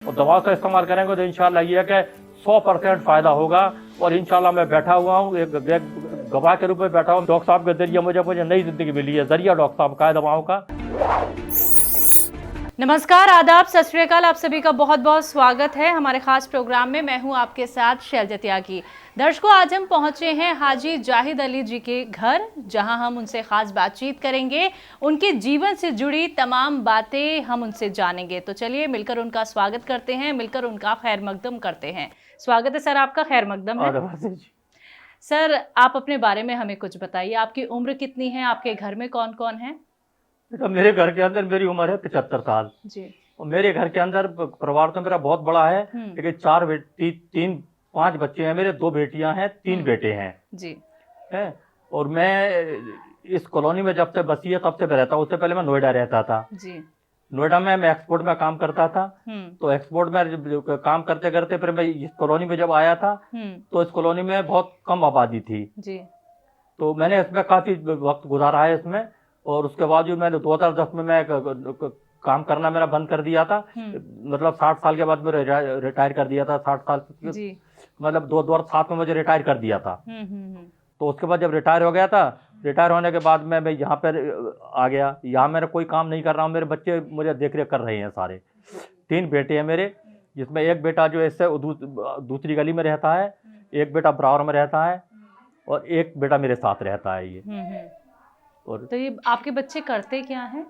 और दवा का इस्तेमाल करेंगे तो इंशाल्लाह ये है कि 100% फायदा होगा। और इंशाल्लाह मैं बैठा हुआ हूँ, एक गवाह के रूप में बैठा हूँ। डॉक्टर साहब के जरिए मुझे नई जिंदगी मिली है, जरिया डॉक्टर साहब का है दवाओं का। नमस्कार, आदाब, सत श्री अकाल। आप सभी का बहुत बहुत स्वागत है हमारे खास प्रोग्राम में। मैं हूं आपके साथ शैलजा त्यागी। दर्शकों, आज हम पहुंचे हैं हाजी जाहिद अली जी के घर, जहां हम उनसे खास बातचीत करेंगे। उनके जीवन से जुड़ी तमाम बातें हम उनसे जानेंगे। तो चलिए मिलकर उनका स्वागत करते हैं, मिलकर उनका खैर मकदम करते हैं। स्वागत है सर, आपका खैर मकदम है। सर, आप अपने बारे में हमें कुछ बताइए। आपकी उम्र कितनी है? आपके घर में कौन कौन है? तो मेरे घर के अंदर मेरी उम्र है 75 साल जी। और मेरे घर के अंदर परिवार तो मेरा बहुत बड़ा है, लेकिन 5 बच्चे हैं मेरे, 2 बेटियां हैं, 3 बेटे हैं जी। है। और मैं इस कॉलोनी में जब से बसी है तब से मैं रहता हूँ। उससे पहले मैं नोएडा रहता था जी। नोएडा में मैं एक्सपोर्ट में काम करता था। तो एक्सपोर्ट में काम करते करते फिर मैं इस कॉलोनी में जब आया था तो इस कॉलोनी में बहुत कम आबादी थी जी। तो मैंने इसमें काफी वक्त गुजारा है इसमें। और उसके बावजूद मैंने 2010 में मैं काम करना मेरा बंद कर दिया था। मतलब 60 साल के बाद मैं रिटायर कर दिया था। 60 साल जी। मतलब 2007 में मुझे रिटायर कर दिया था। तो उसके बाद जब रिटायर हो गया था, रिटायर होने के बाद मैं यहाँ पर आ गया। यहाँ मेरा कोई काम नहीं कर रहा हूँ, मेरे बच्चे मुझे देख रेख कर रहे हैं सारे। 3 बेटे हैं मेरे, जिसमें एक बेटा जो है इससे दूसरी गली में रहता है, एक बेटा बराबर में रहता है और एक बेटा मेरे साथ रहता है ये। और तो ये आपके बच्चे करते क्या हैं?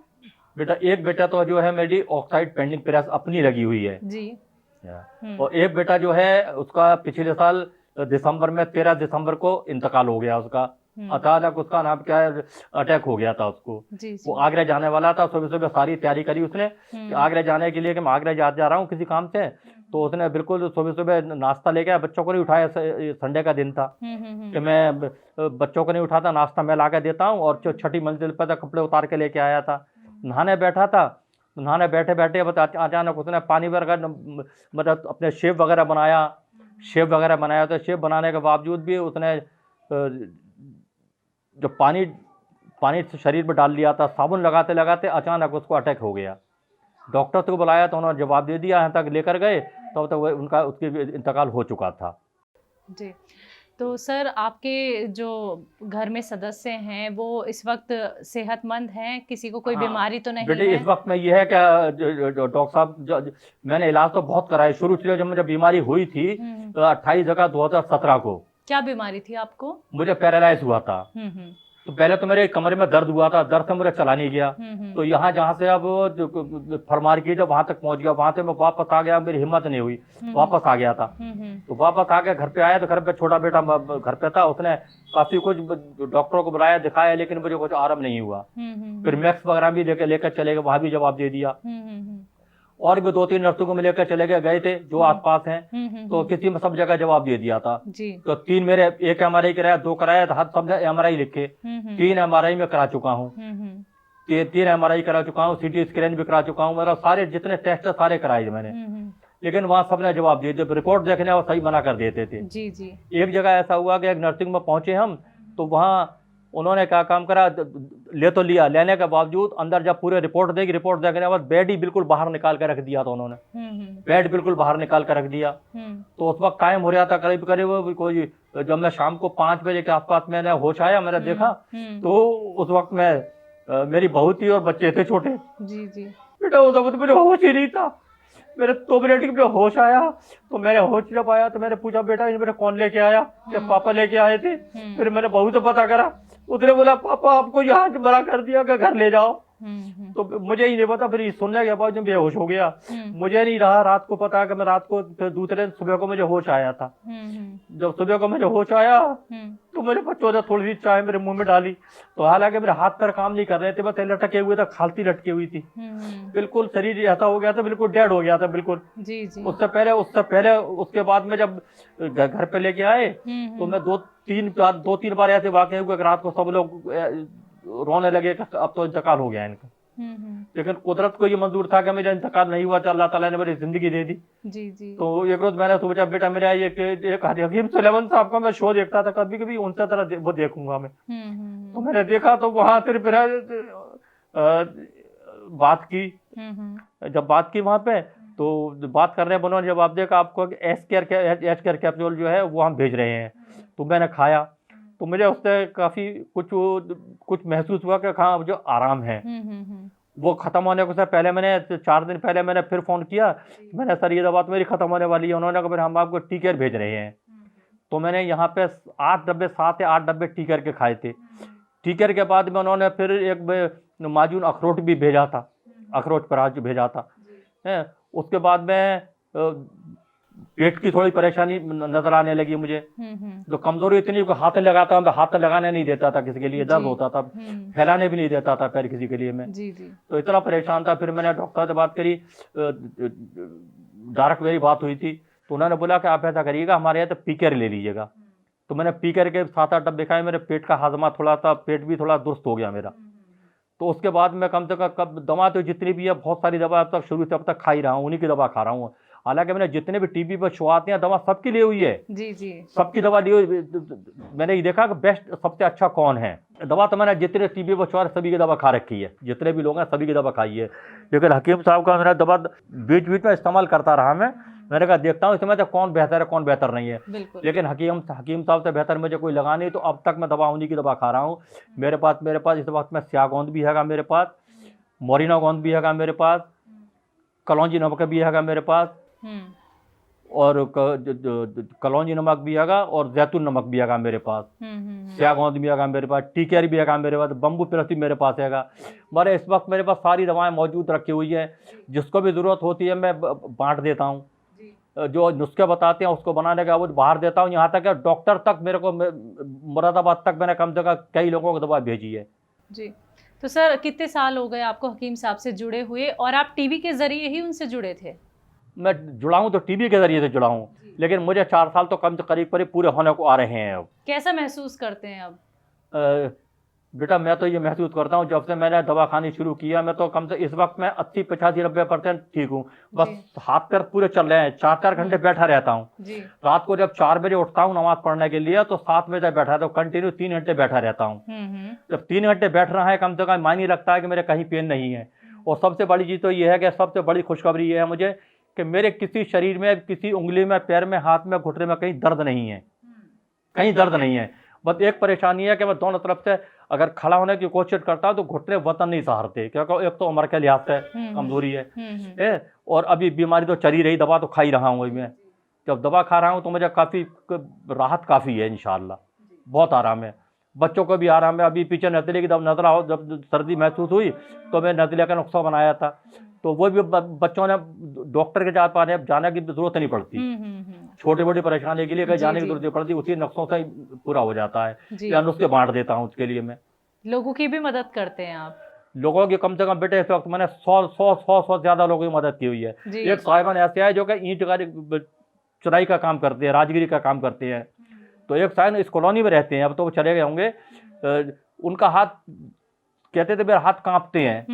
बेटा, एक बेटा तो जो है मेरी ऑक्साइड पेंटिंग प्रेस अपनी लगी हुई है जी। और एक बेटा जो है उसका पिछले साल दिसंबर में 13 दिसंबर को इंतकाल हो गया उसका। अचानक उसका नाम क्या है, अटैक हो गया था उसको। जी। वो आगरा जाने वाला था, सुबह सुबह सारी तैयारी करी उसने कि आगरा जाने के लिए कि मैं आगरा जा रहा हूँ किसी काम से। तो उसने बिल्कुल सुबह सुबह नाश्ता लेके, बच्चों को नहीं उठाया, संडे का दिन था कि मैं बच्चों को नहीं उठाता, नाश्ता मैं ला के देता हूँ। और 6ठी मंजिल पर कपड़े उतार के लेके आया था, नहाने बैठा था। नहाने बैठे बैठे अचानक उसने पानी वगैरह मतलब अपने शेप वगैरह बनाया। तो शेप बनाने के बावजूद भी उसने जो पानी से शरीर पर डाल लिया था, साबुन लगाते लगाते अचानक उसको अटैक हो गया। डॉक्टर को बुलाया तो उन्होंने जवाब दे दिया, यहाँ तक लेकर गए तो उसकी इंतकाल हो चुका था। जी। तो सर, आपके जो घर में सदस्य हैं वो इस वक्त सेहतमंद हैं? किसी को कोई बीमारी तो नहीं बेटे, है? इस वक्त में ये है कि डॉक्टर साहब, मैंने इलाज तो बहुत कराया शुरू से। जब मुझे बीमारी हुई थी तो 28 जगह 2017 को। क्या बीमारी थी आपको? मुझे पैरालाइज हुआ था। तो पहले तो मेरे कमरे में दर्द हुआ था, दर्द से मुझे चला नहीं गया। तो यहाँ जहाँ से अब फरमार की जब वहां तक पहुंच गया, वहां से मैं वापस आ गया, मेरी हिम्मत नहीं हुई, वापस आ गया था। तो वापस आ गया, घर पे आया तो घर पे छोटा बेटा घर पे था। उसने काफी कुछ डॉक्टरों को बुलाया, दिखाया, लेकिन मुझे कुछ आराम नहीं हुआ। फिर मैक्स वगैरह भी लेकर चले गए, वहां भी जवाब दे दिया। और भी 2-3 नर्सों को लेकर चले गए थे जो आसपास हैं। तो किसी में सब जगह जवाब दे दिया था। तो 3 मेरे, एक MRI कराया, 2 कराया, तो सब MRI लिखे। 3 MRI में करा चुका हूँ, 3 MRI करा चुका हूँ, CT स्कैन भी करा चुका हूँ। मतलब सारे जितने टेस्ट सारे कराए मैंने, लेकिन वहां सबने जवाब दिए। जब रिपोर्ट देखने वो सही मना कर देते थे। जी जी। एक जगह ऐसा हुआ कि एक नर्सिंग में पहुंचे हम, तो वहां उन्होंने क्या काम करा, ले तो लिया, लेने के बावजूद अंदर जब पूरे रिपोर्ट देखने के बाद बेड ही बिल्कुल बाहर निकाल कर रख दिया था उन्होंने। बेड बिल्कुल बाहर निकाल कर रख दिया। तो उस वक्त टाइम हो रहा था करीब करीब कोई, जब मैं शाम को 5 बजे के आसपास मैंने होश आया, मैंने देखा तो उस वक्त में मेरी बहू थी और बच्चे थे छोटे। जी जी। बेटा उस वक्त मुझे होश ही नहीं था। मेरे 2 मिनट के होश आया, तो मैंने होश जब आया तो मैंने पूछा, बेटा ये मेरे कौन लेके आया? कि पापा लेके आए थे। फिर मैंने बहू से पता करा, उसने बोला पापा आपको यहाँ मना कर दिया कि घर ले जाओ। तो मुझे ही नहीं पता, फिर सुनने के बाद बेहोश हो गया। मुझे नहीं रहा रात को पता कि मैं रात को, फिर दूसरे दिन सुबह को मुझे होश आया था। जब सुबह को मुझे होश आया तो मेरे बच्चों ने थोड़ी सी चाय मेरे मुंह में डाली। तो हालांकि मेरे हाथ पैर काम नहीं कर रहे थे, बस लटके हुए थे, खालती लटकी हुई थी। बिल्कुल शरीर ऐसा हो गया था, बिल्कुल डेड हो गया था बिल्कुल। जी जी। उससे पहले उसके बाद में जब घर पे लेके आए तो मैं 2-3 बार ऐसे वाकई हुए कि रात को सब लोग रोने लगे कि अब तो इंतकाल हो गया इनका। लेकिन कुदरत को ये मंजूर था कि मेरा इंतकाल नहीं हुआ, अल्लाह ताला ने मेरी जिंदगी दे दी। जी जी। तो एक रोज मैंने सोचा, बेटा मेरा एक हकीम सुलेमान साहब का मैं शो देखता था, कभी कभी उनसे तरह वो देखूंगा मैं। तो मैंने देखा तो वहां फिर बात की। जब बात की वहां पे तो बात कर रहे हैं उन्होंने, जब आप देखा आपको एच केयर कैप्सूल जो है वो हम भेज रहे हैं, तो मैंने खाया तो मुझे उससे काफ़ी कुछ महसूस हुआ कि हाँ जो आराम है। वो ख़त्म होने को सर पहले मैंने 4 दिन पहले मैंने फिर फ़ोन किया, मैंने सर ये दवा तो मेरी ख़त्म होने वाली है। उन्होंने कहा फिर हम आपको टी केयर भेज रहे हैं। तो मैंने यहाँ पे 8 डब्बे 7 या 8 डब्बे टी केयर के खाए थे। टी केयर के बाद में उन्होंने फिर एक माजून अखरोट भी भेजा था, अखरोट पराज भेजा था है। उसके बाद में पेट की थोड़ी परेशानी नजर आने लगी मुझे, तो कमजोरी इतनी कि हाथ लगाता हूँ, हाथ लगाने नहीं देता था किसी के लिए, दर्द होता था, फैलाने भी नहीं देता था पैर किसी के लिए मैं। तो इतना परेशान था। फिर मैंने डॉक्टर से बात करी, डायरेक्ट मेरी बात हुई थी, तो उन्होंने बोला कि आप ऐसा करिएगा हमारे यहाँ तो पी केयर ले लीजिएगा। तो मैंने पी केयर के 7-8 डब्बे खाए, मेरे पेट का हाजमा थोड़ा सा, पेट भी थोड़ा दुरुस्त हो गया मेरा। तो उसके बाद मैं कम से कम दवा तो जितनी भी है, बहुत सारी दवा अब तक शुरू से अब तक खा ही रहा हूँ, उन्हीं की दवा खा रहा हूँ। हालांकि मैंने जितने भी टीबी पर शो आते हैं दवा सबकी ली हुई है, जी सबकी दवा ली हुई। मैंने ये देखा कि बेस्ट सबसे अच्छा कौन है दवा, तो मैंने जितने टीबी पर शो सभी की दवा खा रखी है, जितने भी लोग हैं सभी की दवा खाई है। लेकिन हकीम साहब का मैंने दवा बीच बीच में इस्तेमाल करता रहा मैंने कहा देखता हूँ इसमें तो कौन बेहतर है कौन बेहतर नहीं है। लेकिन हकीम साहब से बेहतर मुझे कोई लगा नहीं, तो अब तक मैं दवा उन्हीं की दवा खा रहा हूँ। मेरे पास इस वक्त में स्यागोंद भी है मेरे पास, मोरिना गोंद भी है मेरे पास, कलौंजी नमक भी है मेरे पास, और कलौंजी नमक भी है और जैतून नमक भी है मेरे पास, स्यागोंद भी है मेरे पास, टी केयर भी है मेरे पास, बम्बू प्लस भी मेरे पास है। मेरे इस वक्त मेरे पास सारी दवाएं मौजूद रखी हुई है, जिसको भी ज़रूरत होती है मैं बांट देता हूँ। जो नुस्खे बताते हैं उसको बनाने का वो बाहर देता हूँ। यहाँ तक कि डॉक्टर तक मेरे को, मुरादाबाद तक मैंने कम से कम कई लोगों को दवा भेजी है। जी, तो सर कितने साल हो गए आपको हकीम साहब से जुड़े हुए, और आप टीवी के जरिए ही उनसे जुड़े थे? मैं जुड़ा हूँ तो टीवी के जरिए से जुड़ा हूँ, लेकिन मुझे 4 साल तो कम से करीब पूरे होने को आ रहे हैं। अब कैसा महसूस करते हैं अब? बेटा मैं तो ये महसूस करता हूँ जब से मैंने दवा खानी शुरू किया, मैं तो कम से इस वक्त मैं 80-85-90% ठीक हूँ। बस हाथ पैर पूरे चल रहे हैं। 4-4 घंटे बैठा रहता हूँ। रात को जब 4 बजे उठता हूँ नमाज पढ़ने के लिए, तो 7 बजे बैठा तो कंटिन्यू 3 घंटे बैठा रहता हूँ। जब 3 घंटे बैठ रहा है कम से कम मायने लगता है कि मेरे कहीं पेन नहीं है। और सबसे बड़ी चीज़ तो ये है कि सबसे बड़ी खुशखबरी ये है मुझे कि मेरे किसी शरीर में, किसी उंगली में, पैर में, हाथ में, घुटने में कहीं दर्द नहीं है, कहीं दर्द नहीं है। बस एक परेशानी है कि मैं दोनों तरफ से अगर खड़ा होने की कोशिश करता हूँ तो घुटने वतन नहीं सहारते, क्योंकि एक तो उम्र के लिहाज से कमजोरी है, और अभी बीमारी तो चली रही, दवा तो खा ही रहा हूँ मैं। जब दवा खा रहा हूँ तो मुझे काफ़ी राहत काफ़ी है, इंशाल्लाह बहुत आराम है। बच्चों को भी आराम है। अभी पीछे नज़ले की जब सर्दी महसूस हुई तो मैं नज़ले का नुस्खा बनाया था, तो वो भी बच्चों ने डॉक्टर के जाने की जरूरत नहीं पड़ती। छोटी मोटी परेशानी के लिए कहीं जाने की जरूरत नहीं पड़ती, उसी नुस्खों से पूरा हो जाता है। या नुस्खे बांट देता हूँ उसके लिए मैं। लोगों की भी मदद करते हैं आप? लोगों की कम से कम बेटे इस वक्त मैंने 100 ज्यादा लोगों की मदद की हुई है। एक साहिबान ऐसे है जो कि ईंट चुराई का काम करते हैं, राजगिरी का काम करते हैं। तो एक साहिब इस कॉलोनी में रहते हैं, अब तो वो चले गए होंगे। उनका हाथ, कहते थे मेरे हाथ कांपते हैं,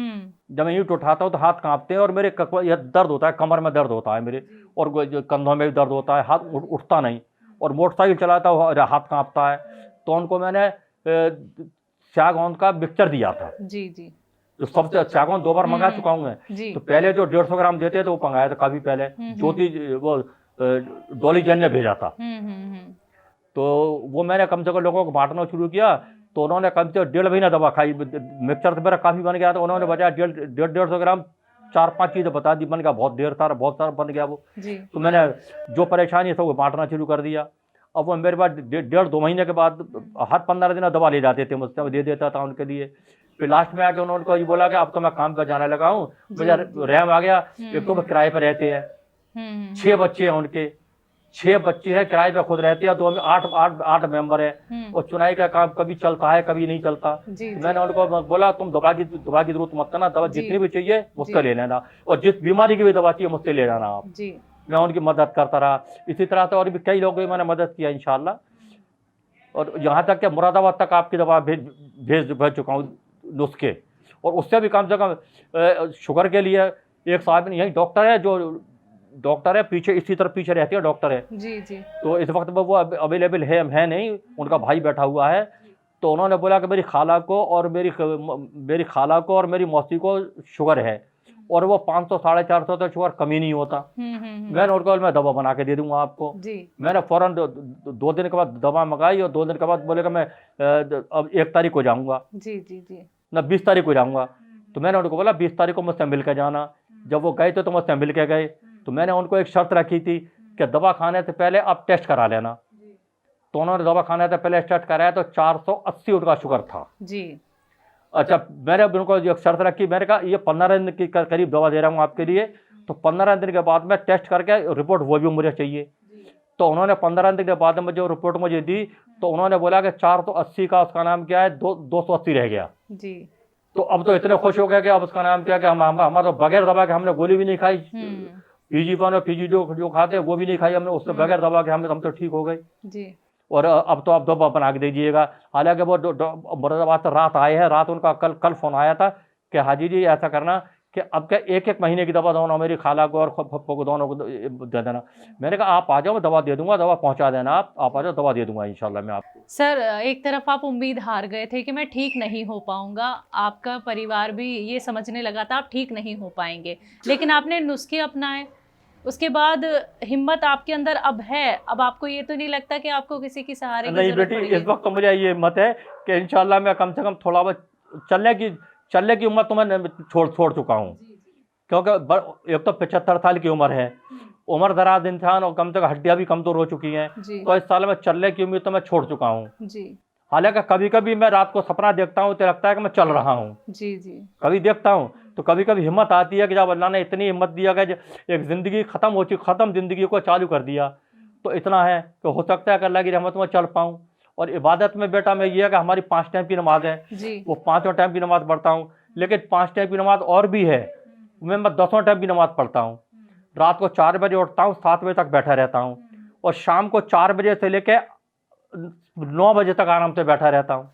जब मैं ईंट उठाता हूँ तो हाथ कांपते हैं, और मेरे यह दर्द होता है, कमर में दर्द होता है मेरे, और कंधों में भी दर्द होता है, हाथ उठता नहीं, और मोटरसाइकिल चलाता हूँ हाथ कांपता है। तो उनको मैंने स्यागोंद का मिक्सचर दिया था। जी तो सबसे स्यागोंद 2 बार मंगा चुका हूँ मैं। तो पहले जो 150 ग्राम देते थे वो मंगाया था काफी पहले, ज्योति वो डॉली जैन ने भेजा था। तो वो मैंने कम से कम लोगों को बांटना शुरू किया, तो उन्होंने कम से 1.5 महीना दवा खाई। मिक्सचर तो मेरा काफ़ी बन गया था, उन्होंने बचाया 150 ग्राम, 4-5 चीज़ें बता दी, बन गया, बहुत देर था, बहुत सारा बन गया वो। तो मैंने जो परेशानी है सब बांटना शुरू कर दिया। अब वो मेरे पास 1.5-2 महीने के बाद हर 15 दिन दवा ले जाते थे मुझसे, दे देता था उनके लिए। फिर लास्ट में आके उन्होंने ये बोला कि अब तो मैं काम पर जाने लगा हूँ, मुझे रैम आ गया। एक तो वो किराए पर रहते हैं, 6 बच्चे हैं उनके, 6 बच्चे हैं, किराए पे खुद रहते हैं, तो हमें 8 मेंबर है, और चुनाई का काम कभी चलता है कभी नहीं चलता। मैंने उनको बोला तुम दवा की जरूरत मत करना, दवा जितनी भी चाहिए मुझसे ले लेना, और जिस बीमारी की भी दवा चाहिए मुझसे ले जाना आप। मैं उनकी मदद करता रहा। इसी तरह से और भी कई लोगों की मैंने मदद किया इंशाल्लाह, और यहाँ तक कि मुरादाबाद तक आपकी दवा भेज चुका हूँ नुस्खे। और उससे भी कम से कम शुगर के लिए एक साहब यही डॉक्टर है, जो डॉक्टर है पीछे, इसी तरफ पीछे रहती है डॉक्टर है। जी। तो इस वक्त वो अवेलेबल है नहीं, उनका भाई बैठा हुआ है। तो उन्होंने बोला कि मेरी खाला को और मेरी खाला को और मेरी मौसी को शुगर है, और वो 500 450 तक शुगर कमी नहीं होता। मैंने उनको बोला मैं दवा बना के दे दूंगा आपको जी। मैंने फौरन 2 दिन के बाद दवा मंगाई और 2 दिन के बाद बोलेगा मैं अब 1 तारीख को जाऊंगा, जी जी जी। ना 20 तारीख को जाऊंगा। तो मैंने उनको बोला 20 तारीख को मुझसे मिल के जाना। जब वो गए थे तो मुझसे मिल के गए। तो मैंने उनको एक शर्त रखी थी कि दवा खाने से पहले आप टेस्ट करा लेना। तो उन्होंने दवा खाने से पहले टेस्ट कराया तो 480 उनका शुगर था जी। अच्छा, मैंने उनको एक शर्त रखी, मैंने कहा ये 15 दिन की करीब दवा दे रहा हूँ आपके लिए, तो 15 दिन के बाद में टेस्ट करके रिपोर्ट वो भी मुझे चाहिए। तो उन्होंने 15 दिन के बाद में जो रिपोर्ट मुझे दी तो उन्होंने बोला कि 480 का उसका नाम क्या है 280 रह गया जी। तो अब तो इतने खुश हो गए कि अब उसका नाम क्या कि हमारा तो बगैर दवा के हमने गोली भी नहीं खाई, पीजी1 और पीजी जो खाते हैं वो भी नहीं खाई हमने, उससे बगैर दवा के हम तो ठीक हो गए जी। और अब तो आप दवा बना के दीजिएगा। हालांकि वो मुरादाबाद रात आए हैं, रात उनका कल फोन आया था कि हाजी जी ऐसा करना कि अब क्या 1-1 महीने की दवा दोनों मेरी खाला को और पप्पो को दोनों को दे देना। मैंने कहा आप आ जाओ मैं दवा दे दूंगा, दवा पहुंचा देना, आप आ जाओ दवा दे दूंगा इंशाल्लाह मैं आपको। सर एक तरफ आप उम्मीद हार गए थे कि मैं ठीक नहीं हो पाऊंगा, आपका परिवार भी ये समझने लगा था आप ठीक नहीं हो पाएंगे, लेकिन आपने नुस्खे अपनाए, उसके बाद हिम्मत आपके अंदर अब है। अब आपको ये तो नहीं लगता कि आपको किसी की सहारे की नहीं जरूरत बेटी, पड़ेगी? इस वक्त तो मुझे ये हिम्मत है कि इंशाल्लाह मैं कम से कम थोड़ा बहुत चलने की उम्र तो मैं छोड़ चुका हूँ, क्योंकि एक तो 75 साल की उम्र है, उम्र दराज इंसान और कम से कम हड्डियां भी कमजोर हो चुकी हैं, तो इस साल में चलने की उम्मीद तो मैं छोड़ चुका हूँ जी। हालांकि कभी कभी मैं रात को सपना देखता हूँ तो लगता है कि मैं चल रहा हूँ जी जी। कभी देखता हूँ तो कभी कभी हिम्मत आती है कि जब अल्लाह ने इतनी हिम्मत दिया कि एक ज़िंदगी ख़त्म ज़िंदगी को चालू कर दिया, तो इतना है कि हो सकता है कि अल्लाह की रहमत में चल पाऊँ। और इबादत में बेटा मैं ये है कि हमारी 5 टाइम की नमाज है, वो 5 टाइम की नमाज पढ़ता हूँ, लेकिन 5 टाइम की नमाज और भी है, मैं 10 टाइम की नमाज पढ़ता हूँ। रात को 4 बजे उठता हूँ, 7 बजे तक बैठा रहता हूँ और शाम को 4 बजे से लेके 9 बजे तक आराम से बैठा रहता हूँ।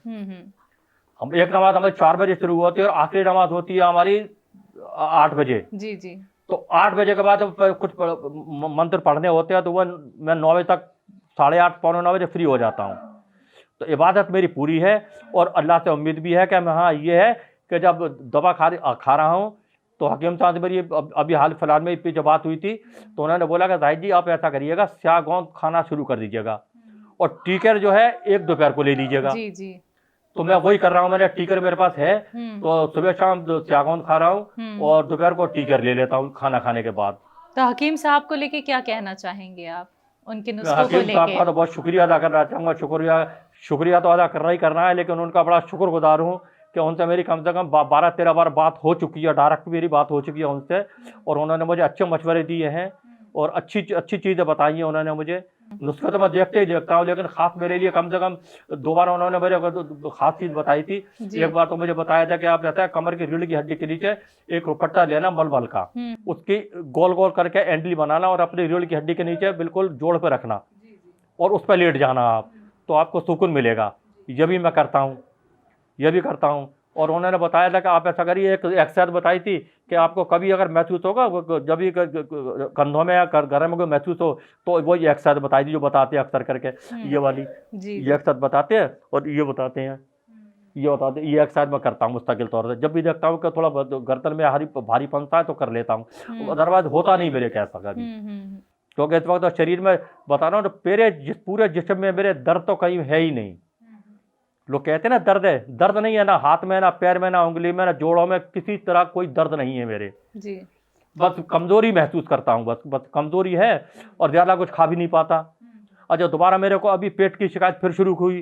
हम एक नमाज हमारी 4 बजे शुरू होती है और आखिरी नमाज होती है हमारी 8 बजे। जी जी। तो 8 बजे के बाद कुछ मंत्र पढ़ने होते हैं तो वह मैं 9 बजे तक 8:30 पौने 9 बजे फ्री हो जाता हूँ। तो इबादत मेरी पूरी है और अल्लाह से उम्मीद भी है कि मैं हाँ ये है कि जब दवा खा रहा हूँ तो हकीम साहब से मेरी अभी हाल फिलहाल में जो बात हुई थी तो उन्होंने बोला कि जाहिद जी आप ऐसा करिएगा, स्याह गोंद खाना शुरू कर दीजिएगा और टीकर जो है 1 दोपहर को ले लीजिएगा। जी जी। तो मैं वही कर रहा हूँ, मैंने टीकर मेरे पास है तो सुबह शाम स्याह गोंद खा रहा हूँ और दोपहर को टीकर ले लेता हूँ खाना खाने के बाद। तो हकीम साहब को लेके क्या कहना चाहेंगे आप, उनके नुस्खों को हकीम साहब लेके? का तो बहुत शुक्रिया अदा करना चाहूँगा, शुक्रिया तो अदा करना है, लेकिन उनका बड़ा शुक्रगुजार हूँ कि उनसे मेरी कम से कम 12-13 बार बात हो चुकी है, डायरेक्ट मेरी बात हो चुकी है उनसे और उन्होंने मुझे अच्छे मशवरे दिए हैं और अच्छी चीज़ें बताई हैं उन्होंने मुझे। नुस्खे तो मैं देखता हूँ, लेकिन ख़ास मेरे लिए कम से कम 2 बार उन्होंने मेरे ख़ास चीज़ बताई थी। एक बार तो मुझे बताया था कि आप रहता है कमर की रीढ़ की हड्डी के नीचे एक रुपट्टा लेना मलमल का, उसकी गोल गोल करके एंडली बनाना और अपनी रीढ़ की हड्डी के नीचे बिल्कुल जोड़ पे रखना और उस पर लेट जाना आप, तो आपको सुकून मिलेगा। ये भी मैं करता हूँ और उन्होंने बताया था कि आप ऐसा करिए, एक एक्सरसाइज बताई थी कि आपको कभी अगर महसूस होगा जब भी कंधों में या गले में कोई महसूस हो तो वो ये एक्सरसाइज बताई थी जो बताते हैं अक्सर करके, ये वाली ये एक्सरसाइज बताते हैं और ये बताते हैं ये एक्सरसाइज मैं करता हूँ मुस्तकिल तौर से। जब भी देखता हूँ कि थोड़ा गर्दन में भारीपन सा है तो कर लेता हूँ, अदरवाइज होता नहीं मेरे कैसा कभी, क्योंकि इस वक्त तो शरीर में बता रहा हूँ तो पूरे जिस्म में मेरे दर्द तो कहीं है ही नहीं। लोग कहते हैं ना दर्द है, दर्द नहीं है, ना हाथ में ना पैर में ना उंगली में ना जोड़ों में, किसी तरह कोई दर्द नहीं है मेरे जी। बस कमजोरी महसूस करता हूँ, बस कमजोरी है और ज़्यादा कुछ खा भी नहीं पाता। अच्छा, दोबारा मेरे को अभी पेट की शिकायत फिर शुरू हुई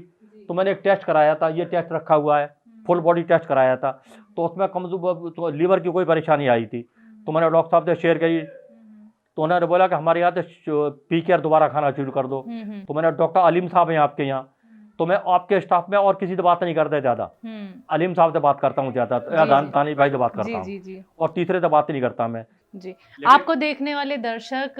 तो मैंने एक टेस्ट कराया था, ये टेस्ट रखा हुआ है, फुल बॉडी टेस्ट कराया था, तो उसमें कमजोर तो लीवर की कोई परेशानी आई थी, तो मैंने डॉक्टर साहब से शेयर करी तो उन्होंने बोला कि हमारे यहाँ से पीकर दोबारा खाना शुरू कर दो। तो मैंने डॉक्टर अलीम साहब हैं आपके यहाँ, तो मैं आपके स्टाफ में और किसी से बात नहीं करता ज़्यादा, अलीम साहब से बात करता हूँ ज़्यादा, दानिश भाई से बात करता हूँ और तीसरे से बात नहीं करता मैं जी। आपको देखने वाले दर्शक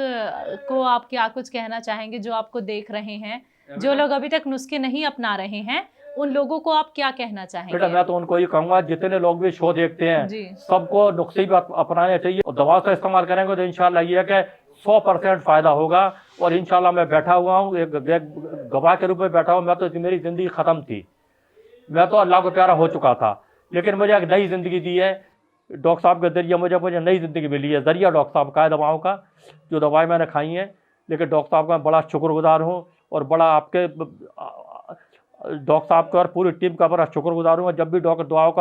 को आप क्या कुछ कहना चाहेंगे जो आपको देख रहे हैं, जो लोग अभी तक नुस्खे नहीं अपना रहे हैं, उन लोगों को आप क्या कहना चाहेंगे? बेटा मैं तो उनको ये कहूँगा जितने लोग भी शो देखते हैं सबको नुस्खे भी अपनाने चाहिए और दवा का इस्तेमाल करेंगे तो इंशाल्लाह ये है कि 100% फ़ायदा होगा। और इंशाल्लाह मैं बैठा हुआ हूँ, एक गवाह के रूप में बैठा हूँ। मैं तो मेरी ज़िंदगी ख़त्म थी, मैं तो अल्लाह को प्यारा हो चुका था, लेकिन मुझे एक नई ज़िंदगी दी है डॉक्टर साहब के जरिए मुझे नई ज़िंदगी मिली है। ज़रिया डॉक्टर साहब का है दवाओं का, जो दवाएं मैंने खाई हैं। लेकिन डॉक्टर साहब का मैं बड़ा शुक्रगुजार हूँ और बड़ा आपके डॉक्टर साहब का और पूरी टीम का बड़ा शुक्रगुजार हूँ। जब भी दवाओं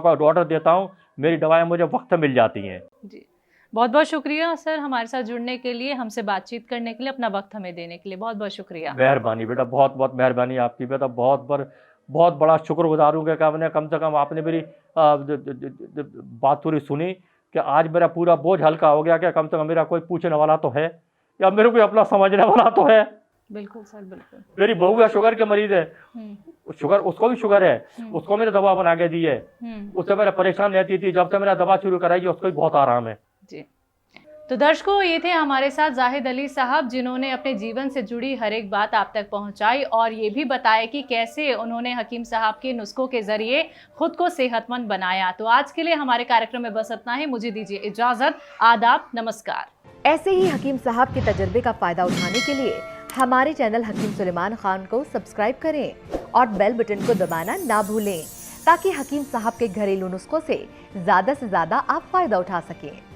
का ऑर्डर देता हूँ, मेरी दवाएं मुझे वक्त मिल जाती हैं। जी, बहुत बहुत शुक्रिया सर हमारे साथ जुड़ने के लिए, हमसे बातचीत करने के लिए, अपना वक्त हमें देने के लिए बहुत बहुत शुक्रिया। मेहरबानी बेटा, बहुत बहुत मेहरबानी आपकी बेटा, बहुत बड़ा शुक्रगुजार हूँ कि आपने कम से कम आपने मेरी बात पूरी सुनी, कि आज मेरा पूरा बोझ हल्का हो गया कि कम से कम मेरा कोई पूछने वाला तो है, या मेरे को अपना समझने वाला तो है। बिल्कुल सर, बिल्कुल। मेरी बहू है शुगर के मरीज है, शुगर उसको भी शुगर है, उसको मैंने दवा बना के दी है। उससे मेरा परेशान रहती थी, जब से मैंने दवा शुरू कराई है उसको भी बहुत आराम है जी। तो दर्शकों, ये थे हमारे साथ जाहिद अली साहब, जिन्होंने अपने जीवन से जुड़ी हर एक बात आप तक पहुंचाई और ये भी बताया कि कैसे उन्होंने हकीम साहब के नुस्खों के जरिए खुद को सेहतमंद बनाया। तो आज के लिए हमारे कार्यक्रम में बस इतना ही। मुझे दीजिए इजाजत। आदाब, नमस्कार। ऐसे ही हकीम साहब के तजर्बे का फायदा उठाने के लिए हमारे चैनल हकीम सुलेमान खान को सब्सक्राइब करें और बेल बटन को दबाना ना भूलें, ताकि हकीम साहब के घरेलू नुस्खों से ज्यादा आप फायदा उठा सकें।